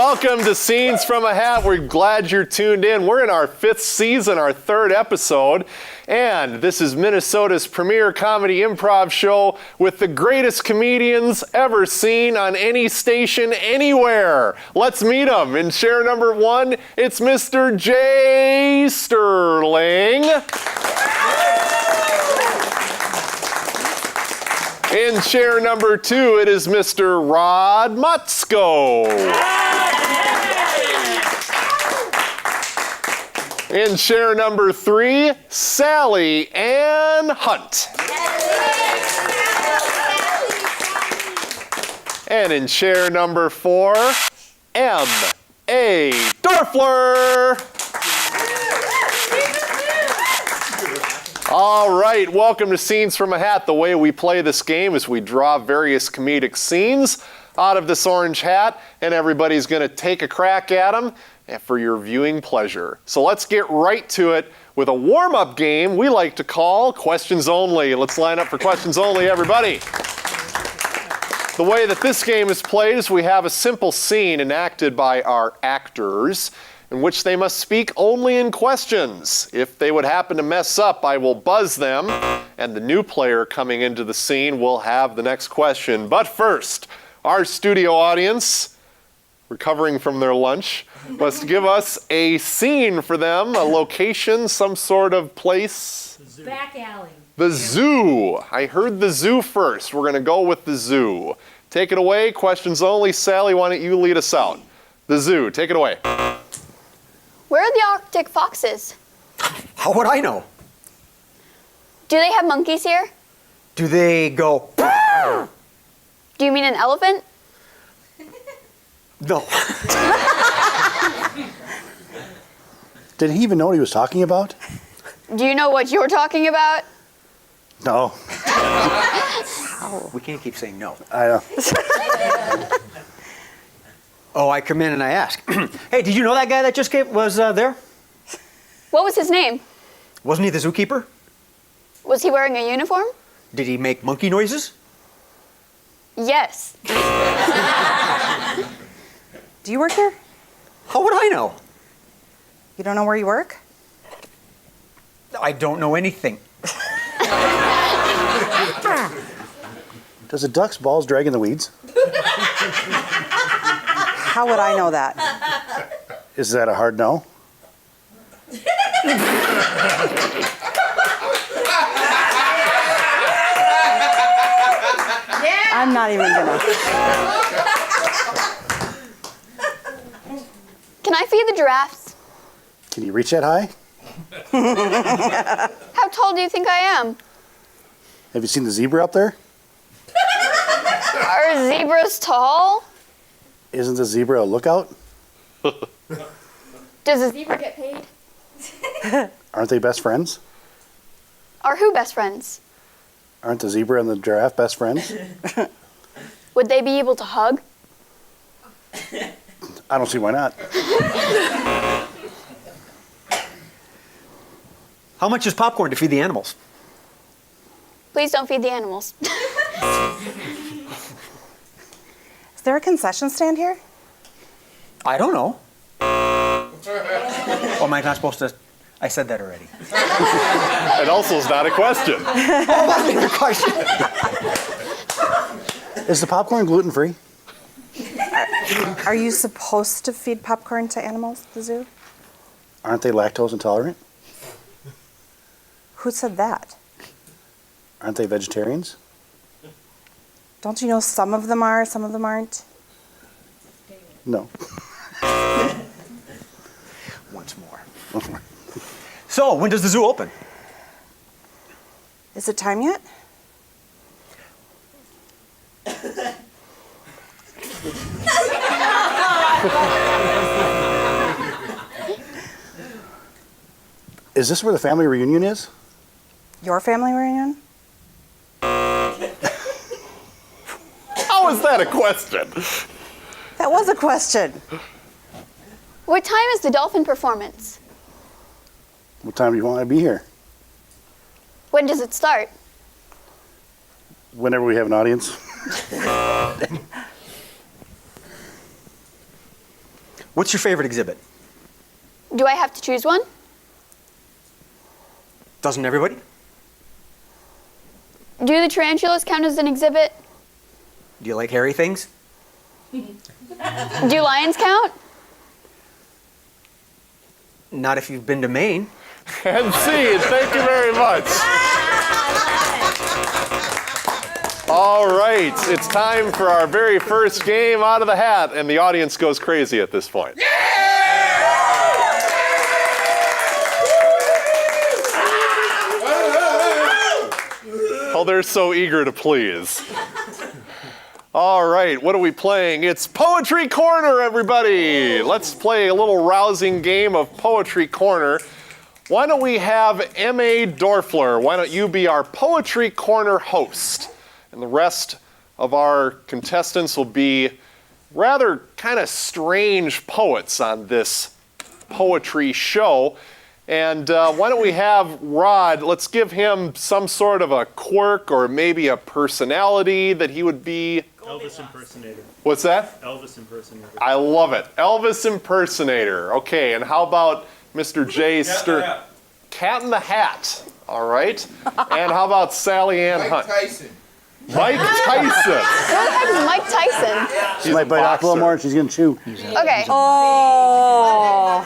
Welcome to Scenes from a Hat. We're glad you're tuned in. We're in our 5th season, our 3rd episode, and this is Minnesota's premier comedy improv show with the greatest comedians ever seen on any station anywhere. Let's meet them. In chair number 1, it's Mr. Jay Sterling. In chair number 2, it is Mr. Rod Mutzko. In chair number 3, Sally Ann Hunt. And in chair number 4, M.A. Dorfler. All right, welcome to Scenes from a Hat. The way we play this game is we draw various comedic scenes out of this orange hat, and everybody's going to take a crack at them for your viewing pleasure. So let's get right to it with a warm-up game we like to call Questions Only. Let's line up for Questions Only, everybody. The way that this game is played is we have a simple scene enacted by our actors in which they must speak only in questions. If they would happen to mess up, I will buzz them, and the new player coming into the scene will have the next question. But first, our studio audience, recovering from their lunch, must give us a scene for them, a location, some sort of place. Back alley. The zoo. I heard the zoo first. We're going to go with the zoo. Take it away. Questions only. Sally, why don't you lead us out? The zoo. Take it away. Where are the Arctic foxes? How would I know? Do they have monkeys here? Do they go? Do you mean an elephant? No. Did he even know what he was talking about? Do you know what you're talking about? No. We can't keep saying no. I know. Oh, I come in and I ask, hey, did you know that guy that just was there? What was his name? Wasn't he the zookeeper? Was he wearing a uniform? Did he make monkey noises? Yes. Do you work here? How would I know? You don't know where you work? I don't know anything. Does a duck's balls drag in the weeds? How would I know that? Is that a hard no? I'm not even gonna. Can I feed the giraffes? Can you reach that high? How tall do you think I am? Have you seen the zebra up there? Are zebras tall? Isn't the zebra a lookout? Does a zebra get paid? Aren't they best friends? Are who best friends? Aren't the zebra and the giraffe best friends? Would they be able to hug? I don't see why not. How much is popcorn to feed the animals? Please don't feed the animals. Is there a concession stand here? I don't know. Oh, am I not supposed to? I said that already. It also is not a question. Oh, that's not a question. Is the popcorn gluten-free? Are you supposed to feed popcorn to animals at the zoo? Aren't they lactose intolerant? Who said that? Aren't they vegetarians? Don't you know some of them are, some of them aren't? No. Once more. So, when does the zoo open? Is it time yet? Is this where the family reunion is? Your family reunion? How is that a question? That was a question. What time is the dolphin performance? What time do you want to be here? When does it start? Whenever we have an audience. What's your favorite exhibit? Do I have to choose one? Doesn't everybody? Do the tarantulas count as an exhibit? Do you like hairy things? Do lions count? Not if you've been to Maine. And C, thank you very much. All right, it's time for our very first game out of the hat, and the audience goes crazy at this point. Oh, they're so eager to please. All right, what are we playing? It's Poetry Corner, everybody. Let's play a little rousing game of Poetry Corner. Why don't we have M.A. Dorfler? Why don't you be our Poetry Corner host? And the rest of our contestants will be rather kind of strange poets on this poetry show. And why don't we have Rod, let's give him some sort of a quirk or maybe a personality that he would be. Elvis impersonator. What's that? Elvis impersonator. I love it. Elvis impersonator. Okay, and how about Mr. J. Cat in the Hat. All right. And how about Sally Ann Hunt? Mike Tyson. Mike Tyson. Who the heck is Mike Tyson? She might bite off a little more and she's going to chew. Okay. Oh.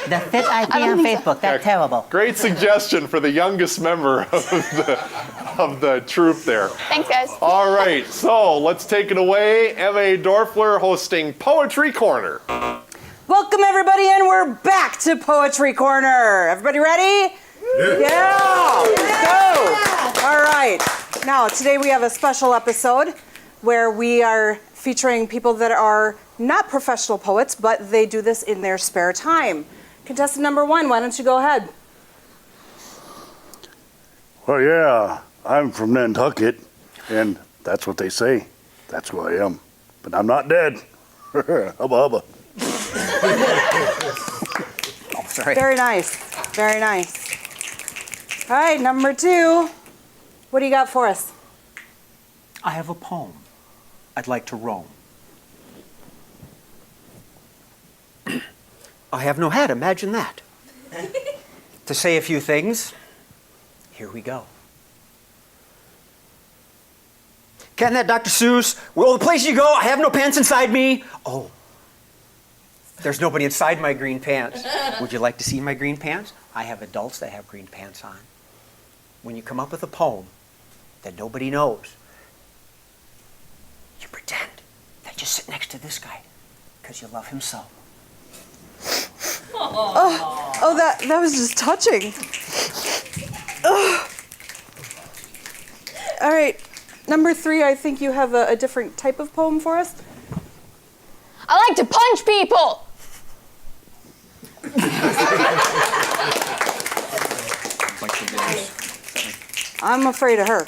The fit ID on Facebook, that's terrible. Great suggestion for the youngest member of the troupe there. Thanks, guys. All right, so let's take it away. M.A. Dorfler hosting Poetry Corner. Welcome, everybody, and we're back to Poetry Corner. Everybody ready? Yeah. Let's go. All right. Now, today we have a special episode where we are featuring people that are not professional poets, but they do this in their spare time. Contestant number 1, why don't you go ahead? Well, yeah, I'm from Nantucket, and that's what they say. That's who I am. But I'm not dead. Hubba hubba. Oh, sorry. Very nice. Very nice. All right, number 2. What do you got for us? I have a poem. I'd like to roam. I have no hat, imagine that. To say a few things, here we go. Can that Dr. Seuss? Well, the place you go, I have no pants inside me. Oh, there's nobody inside my green pants. Would you like to see my green pants? I have adults that have green pants on. When you come up with a poem that nobody knows, you pretend that you sit next to this guy because you love him so. Oh, that was just touching. Ugh. All right, number 3, I think you have a different type of poem for us. I like to punch people. I'm afraid of her.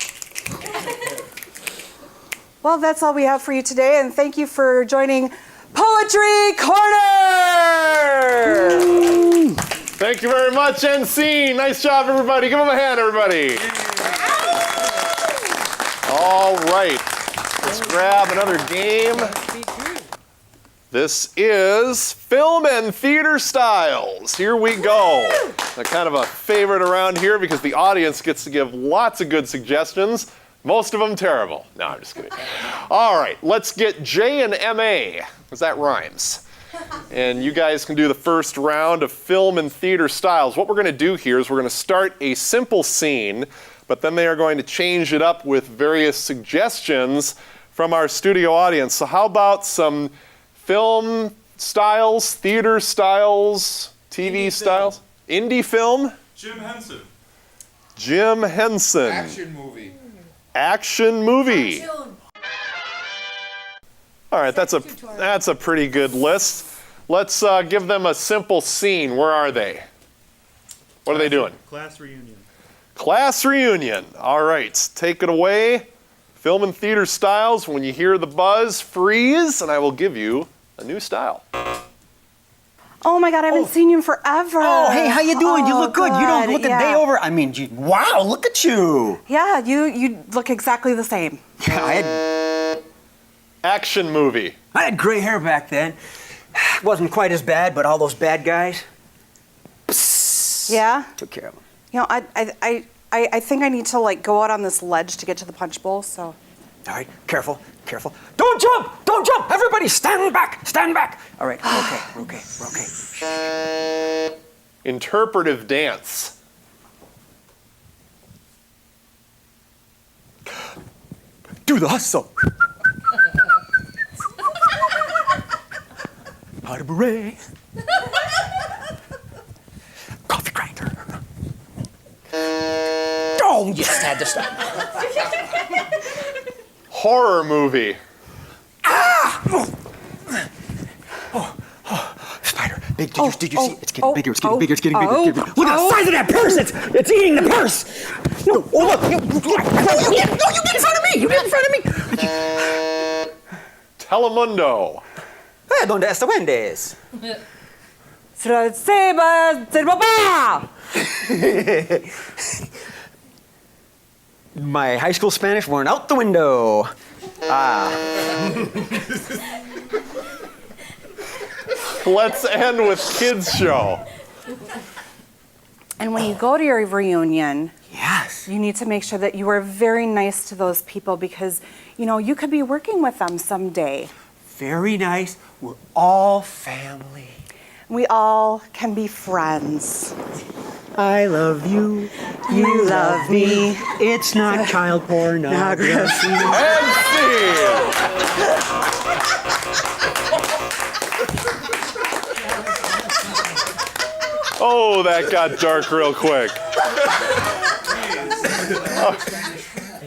Well, that's all we have for you today, and thank you for joining Poetry Corner! Thank you very much, NC. Nice job, everybody. Give them a hand, everybody. All right, let's grab another game. This is Film and Theater Styles. Here we go. They're kind of a favorite around here because the audience gets to give lots of good suggestions. Most of them terrible. No, I'm just kidding. All right, let's get J and M.A., because that rhymes. And you guys can do the first round of Film and Theater Styles. What we're going to do here is we're going to start a simple scene, but then they are going to change it up with various suggestions from our studio audience. So how about some film styles, theater styles, TV styles? Indie film? Jim Henson. Jim Henson. Action movie. Action movie. All right, that's a pretty good list. Let's give them a simple scene. Where are they? What are they doing? Class reunion. Class reunion. All right, take it away. Film and Theater Styles. When you hear the buzz, freeze, and I will give you a new style. Oh my God, I haven't seen you in forever. Oh, hey, how you doing? You Oh, look good. You don't good, look a yeah. day over. I mean, wow, look at you. Yeah, you look exactly the same. Action movie. I had gray hair back then. Wasn't quite as bad, but all those bad guys Yeah? took care of them. You know, I think I need to like go out on this ledge to get to the punch bowl, so. All right, careful, careful. Don't jump! Don't jump! Everybody stand back! Stand back! All right, we're okay. Interpretive dance. Do the hustle. Pot of beret. Coffee grinder. Oh, you just had to stop. Horror movie. Spider. Big, did you see it? It's getting bigger, it's getting bigger, it's getting bigger, it's getting bigger. Look at the size of that purse! It's eating the purse! No, oh look! No, you get in front of me! You get in front of me! Telemundo. ¿Dónde está Wendy's? My high school Spanish went out the window. Let's end with kids show. And when you go to your reunion, Yes. you need to make sure that you are very nice to those people because, you know, you could be working with them someday. Very nice. We're all family. We all can be friends. I love you. You love me. It's not child pornography. And scene. Oh, that got dark real quick.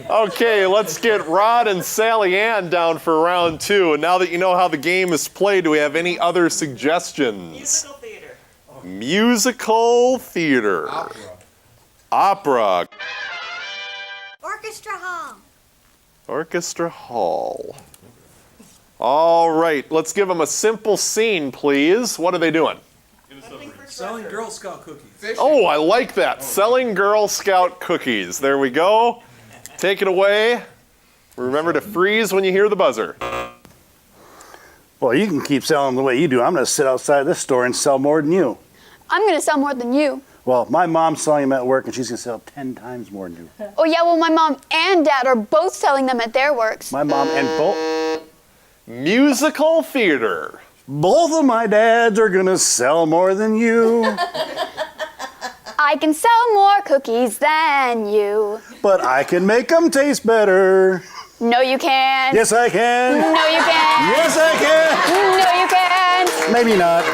Okay, let's get Rod and Sally Ann down for round 2. And now that you know how the game is played, do we have any other suggestions? Musical theater. Musical theater. Opera. Orchestra hall. Orchestra hall. All right, let's give them a simple scene, please. What are they doing? Selling Girl Scout cookies. Oh, I like that. Selling Girl Scout cookies. There we go. Take it away. Remember to freeze when you hear the buzzer. Well, you can keep selling the way you do. I'm going to sit outside this store and sell more than you. I'm going to sell more than you. Well, my mom's selling them at work, and she's going to sell 10 times more than you. Oh, yeah, well, my mom and dad are both selling them at their works. My mom and Musical theater. both of my dads are going to sell more than you. I can sell more cookies than you. But I can make them taste better. No, you can't. Yes, I can. No, you can't. Yes, I can. No, you can't. Maybe not.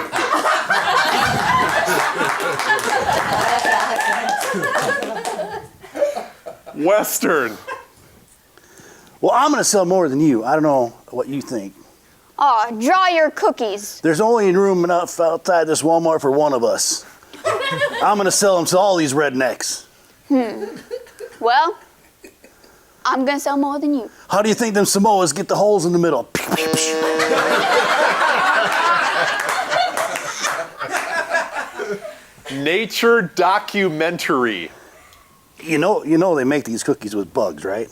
Western. Well, I'm going to sell more than you. I don't know what you think. Aw, draw your cookies. There's only room enough outside this Walmart for one of us. I'm going to sell them to all these rednecks. Well, I'm gonna sell more than you. How do you think them Samoas get the holes in the middle? Nature documentary. You know they make these cookies with bugs, right?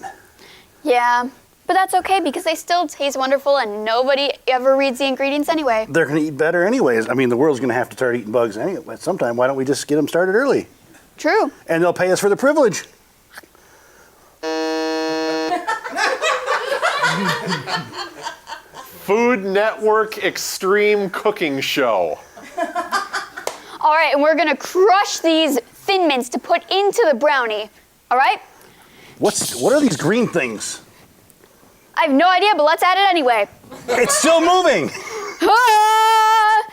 Yeah, but that's okay because they still taste wonderful and nobody ever reads the ingredients anyway. They're going to eat better anyways. I mean, the world's going to have to start eating bugs anyway. Sometime, why don't we just get them started early? True. And they'll pay us for the privilege. Food Network Extreme Cooking Show. All right, and we're gonna crush these Thin Mints to put into the brownie. All right? What are these green things? I have no idea, but let's add it anyway. It's still moving. Ah!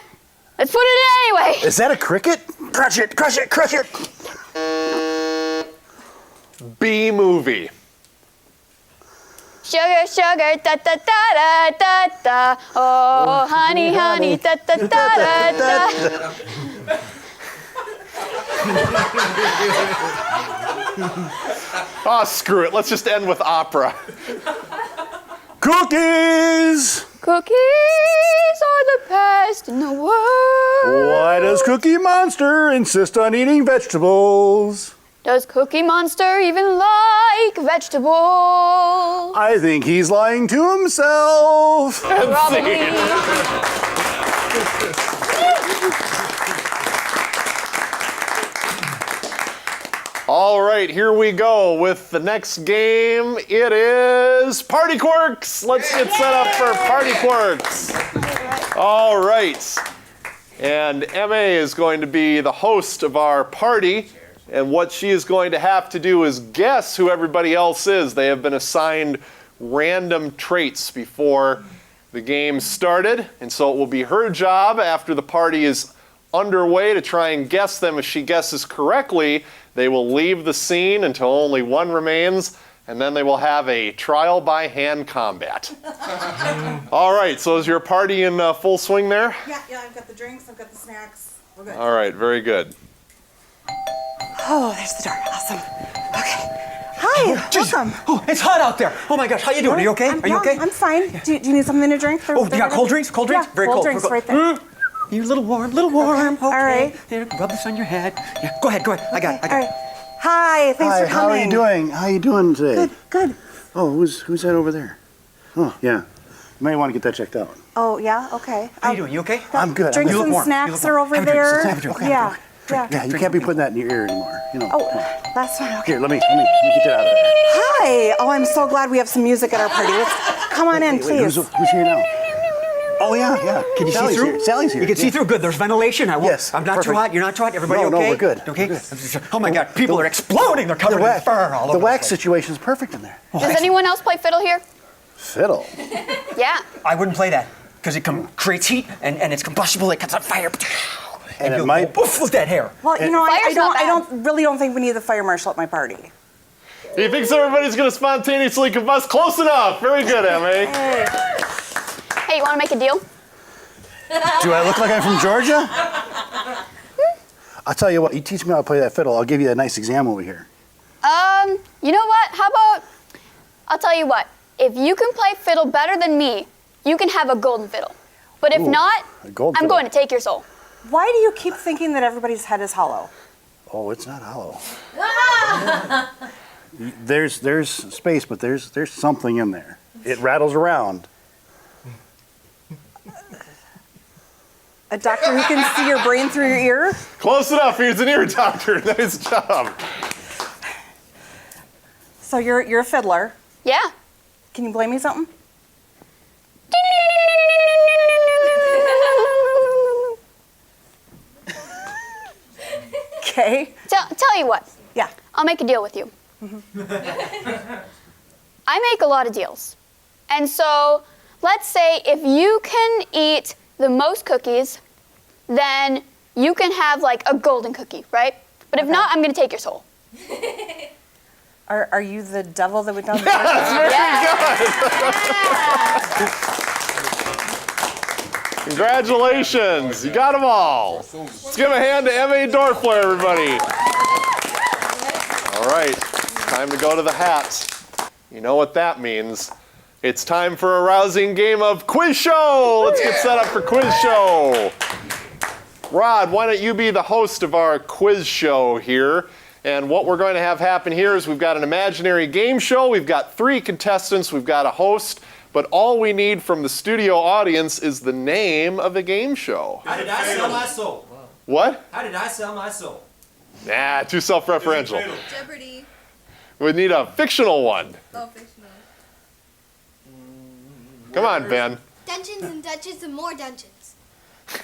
Let's put it in anyway. Is that a cricket? Crush it, crush it, crush it. B movie. Sugar, sugar, da da da da da da. Oh, honey, honey, da da da da da. Oh, screw it. Let's just end with opera. Cookies! Cookies are the best in the world. Why does Cookie Monster insist on eating vegetables? Does Cookie Monster even like vegetables? I think he's lying to himself. Probably. All right, here we go with the next game. It is Party Quarks. Let's get set up for Party Quarks. All right. And MA is going to be the host of our party. And what she is going to have to do is guess who everybody else is. They have been assigned random traits before the game started. And so it will be her job after the party is underway to try and guess them. If she guesses correctly, they will leave the scene until only one remains, and then they will have a trial by hand combat. All right, so is your party in full swing there? Yeah, I've got the drinks, I've got the snacks. We're good. All right, very good. Oh, there's the door. Awesome. Okay. Hi, welcome. Oh, it's hot out there. Oh my gosh, how you doing? Are you okay? Are you okay? I'm fine. Do you need something to drink? Oh, you got cold drinks? Cold drinks? Yeah, Very cold cold. drinks Very right there. You're a little warm, Okay. All right. Here, rub this on your head. Yeah, go ahead. I got it. All right. Hi, thanks for coming. How are you doing? How are you doing today? Good. Oh, who's that over there? Oh, yeah. You may want to get that checked out. Oh, yeah, okay. How you doing? You okay? I'm good. Drinks I'm good. and warm. You snacks look are warm. over Have a drink. there. Have a drink. Okay, Yeah. Yeah, you can't be putting that in your ear anymore. You know. Oh, that's fine. Okay. Here, let me get that out of there. Hi. Oh, I'm so glad we have some music at our party. Come on in, Wait, please. who's here now? Oh, yeah. Can you Sally's see through? Here. Sally's here. You can see through. Good. There's ventilation. Yes, I'm not too perfect. hot. You're not too hot. Everybody No, okay? we're good. Okay. We're good. Oh my God! People are exploding. They're covered in fur all over. The wax situation's perfect in there. Does anyone else play fiddle here? Fiddle. Yeah. I wouldn't play that because it creates heat and it's combustible. It cuts on fire. And it you'll might- go poof with that hair. Well, you know, I Fire's not don't think we need the fire marshal at my party. He thinks everybody's going to spontaneously combust. Close enough. Very good, MA. Hey, you want to make a deal? Do I look like I'm from Georgia? I'll tell you what, you teach me how to play that fiddle, I'll give you a nice exam over here. You know what? How about, I'll tell you what. If you can play fiddle better than me, you can have a golden fiddle. But if Ooh, not, a gold I'm fiddle. going to take your soul. Why do you keep thinking that everybody's head is hollow? Oh, it's not hollow. There's space, but there's something in there. It rattles around. A doctor who can see your brain through your ear? Close enough. He's an ear doctor. Nice job. So you're a fiddler. Yeah. Can you play me something? Okay. Tell you what. Yeah. I'll make a deal with you. I make a lot of deals. And so, let's say if you can eat the most cookies, then you can have like a golden cookie, right? But if not, I'm going to take your soul. Are you the devil that we don't? Congratulations. You got them all. Let's give a hand to M.A. Dorfler, everybody. All right. Time to go to the hats. You know what that means. It's time for a rousing game of quiz show. Let's get set up for quiz show. Rod, why don't you be the host of our quiz show here? And what we're going to have happen here is we've got an imaginary game show. We've got 3 contestants. We've got a host. But all we need from the studio audience is the name of the game show. How did I sell my soul? What? How did I sell my soul? Nah, too self-referential. Jeopardy. We need a fictional one. Oh, fictional. Come on, Ben. Dungeons and Dungeons and more dungeons.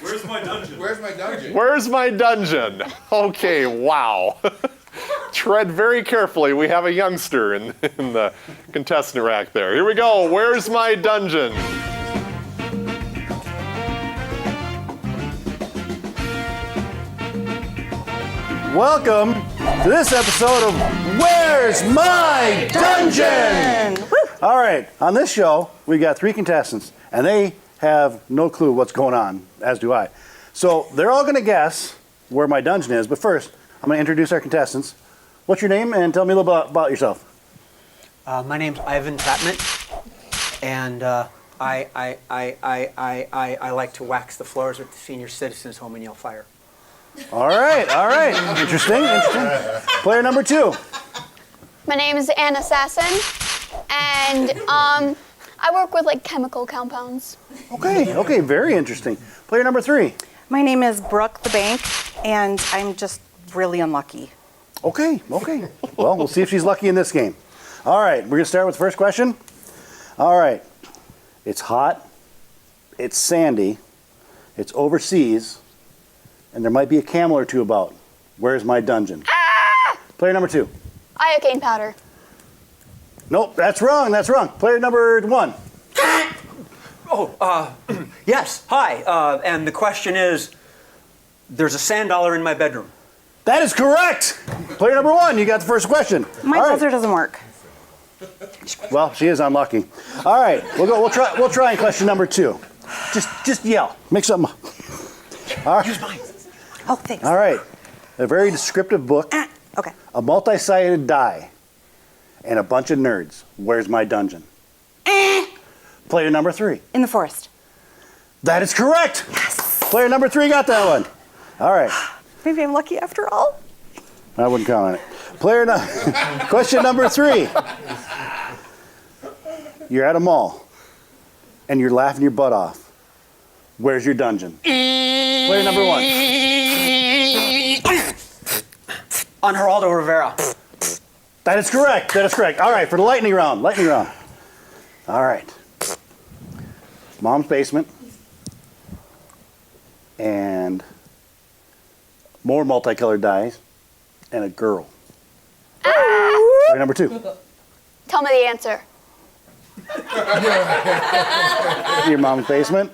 Where's my dungeon? Where's my dungeon? Where's my dungeon? Okay, wow. Tread very carefully. We have a youngster in the contestant rack there. Here we go. Where's my dungeon? Welcome to this episode of Where's My Dungeon? All right, on this show, we got 3 contestants, and they have no clue what's going on, as do I. So they're all gonna guess where my dungeon is, but first, I'm gonna introduce our contestants. What's your name, and tell me a little bit about yourself. My name's Ivan Chapman, and I like to wax the floors at the senior citizens home and yell fire. All right. Interesting. Player number 2. My name is Anna Sasson, and I work with like chemical compounds. Okay, very interesting. Player number 3. My name is Brooke the Bank, and I'm just really unlucky. Okay. Well, we'll see if she's lucky in this game. All right, we're going to start with the first question. All right. It's hot, it's sandy, it's overseas, and there might be a camel or two about. Where's my dungeon? Player number 2. Iocane powder. Nope, that's wrong. Player number 1. Yes, hi. And the question is, there's a sand dollar in my bedroom. That is correct. Player number 1, you got the first question. My All right. buzzer doesn't work. Well, she is unlucky. All right, we'll try in question number 2. Just yell. Make something up. All right. Use mine. Oh, thanks. All right. A very descriptive book. Okay. A multi-sided die. And a bunch of nerds. Where's my dungeon? Player number 3. In the forest. That is correct. Yes. Player number 3 got that one. All right. Maybe I'm lucky after all. I wouldn't count on it. Question number 3. You're at a mall, and you're laughing your butt off. Where's your dungeon? Player number 1. On Geraldo Rivera. That is correct. All right, for the lightning round. All right. Mom's basement. And more multicolored dyes. And a girl. Player number 2. Tell me the answer. Your mom's basement.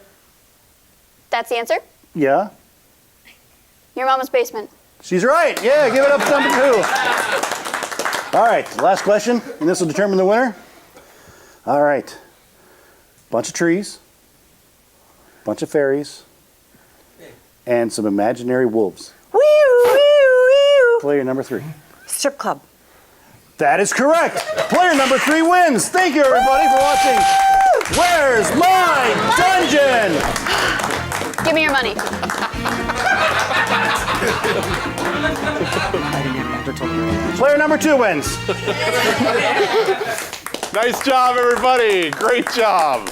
That's the answer? Yeah. Your mama's basement. She's right. Yeah, give it up to number 2. All right, last question, and this will determine the winner. All right. Bunch of trees, bunch of fairies, and some imaginary wolves. Wee, wee, wee. Player number 3. Strip club. That is correct. Player number 3 wins. Thank you, everybody, for watching. Where's my dungeon? Give me your money. Player number 2 wins. Nice job, everybody. Great job.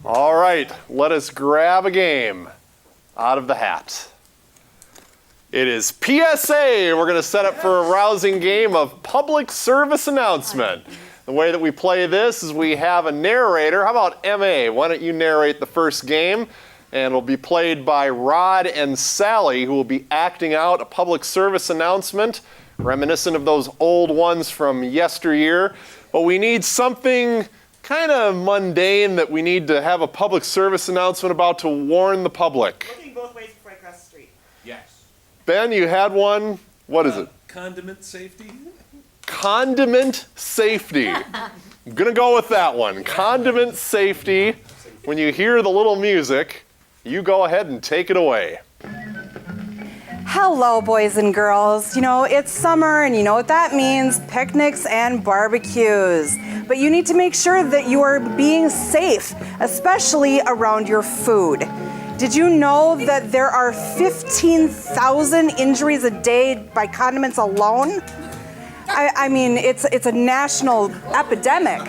All right, let us grab a game out of the hat. It is PSA. We're going to set up for a rousing game of public service announcement. The way that we play this is we have a narrator. How about MA? Why don't you narrate the first game? And it'll be played by Rod and Sally, who will be acting out a public service announcement, reminiscent of those old ones from yesteryear. But we need something kind of mundane that we need to have a public service announcement about to warn the public. Looking both ways before I cross the street. Yes. Ben, you had one. What is it? Condiment safety. Condiment safety. I'm going to go with that one. Condiment safety. When you hear the little music, you go ahead and take it away. Hello, boys and girls. You know, it's summer, and you know what that means, picnics and barbecues. But you need to make sure that you are being safe, especially around your food. Did you know that there are 15,000 injuries a day by condiments alone? I mean, it's a national epidemic.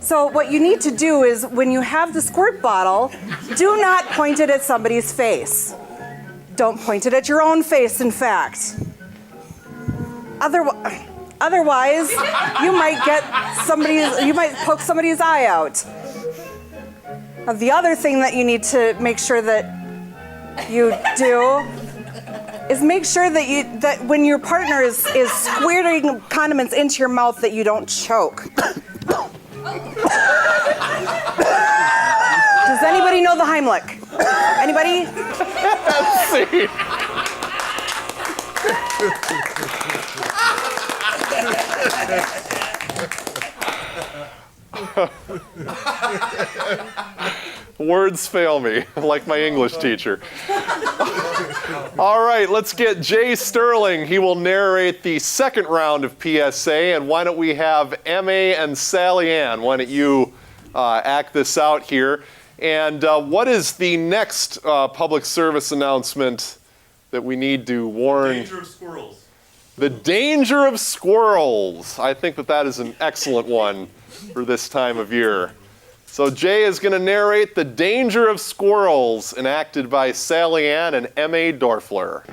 So what you need to do is, when you have the squirt bottle, do not point it at somebody's face. Don't point it at your own face, in fact. Otherwise, you might poke somebody's eye out. Now, the other thing that you need to make sure that you do is make sure that when your partner is squirting condiments into your mouth, that you don't choke. Does anybody know the Heimlich? Anybody? See? Words fail me, like my English teacher. All right, let's get Jay Sterling. He will narrate the second round of PSA. And why don't we have M.A. and Sally Ann? Why don't you act this out here? And what is the next public service announcement that we need to warn? Danger of squirrels. The danger of squirrels. I think that is an excellent one for this time of year. So Jay is going to narrate The Danger of Squirrels, enacted by Sally Ann and M.A. Dorfler.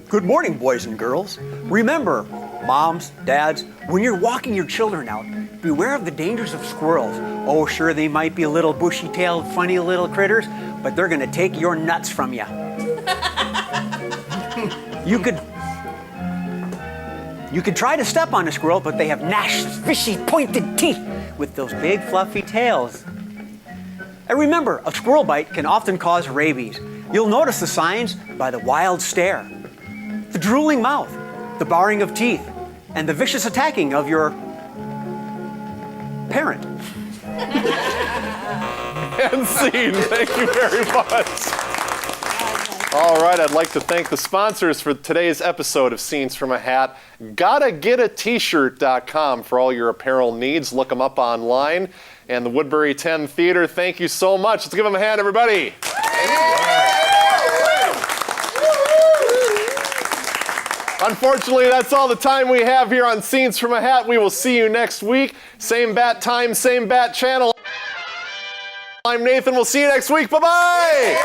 Good morning, boys and girls. Remember, moms, dads, when you're walking your children out, beware of the dangers of squirrels. Oh, sure, they might be a little bushy-tailed, funny little critters, but they're gonna take your nuts from you. You could try to step on a squirrel, but they have gnashed, fishy, pointed teeth with those big, fluffy tails. And remember, a squirrel bite can often cause rabies. You'll notice the signs by the wild stare, the drooling mouth, the baring of teeth, and the vicious attacking of your parent. And scene. Thank you very much. All right, I'd like to thank the sponsors for today's episode of Scenes from a Hat. GottaGetAT-shirt.com for all your apparel needs. Look them up online. And the Woodbury 10 Theater, thank you so much. Let's give them a hand, everybody. Unfortunately, that's all the time we have here on Scenes from a Hat. We will see you next week. Same bat time, same bat channel. I'm Nathan. We'll see you next week. Bye-bye.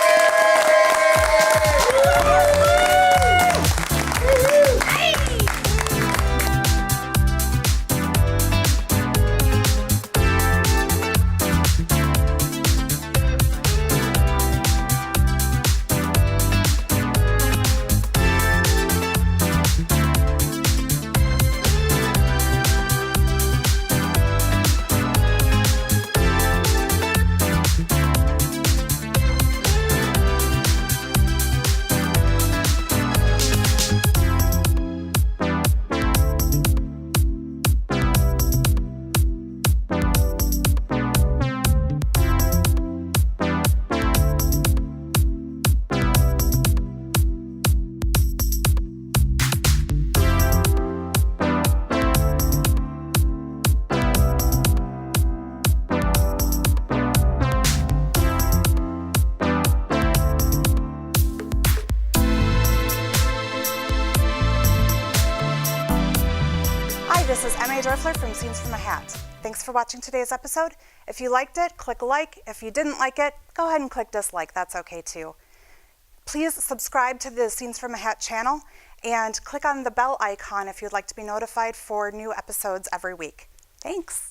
This is M.A. Dorfler from Scenes from a Hat. Thanks for watching today's episode. If you liked it, click like. If you didn't like it, go ahead and click dislike. That's okay too. Please subscribe to the Scenes from a Hat channel and click on the bell icon if you'd like to be notified for new episodes every week. Thanks.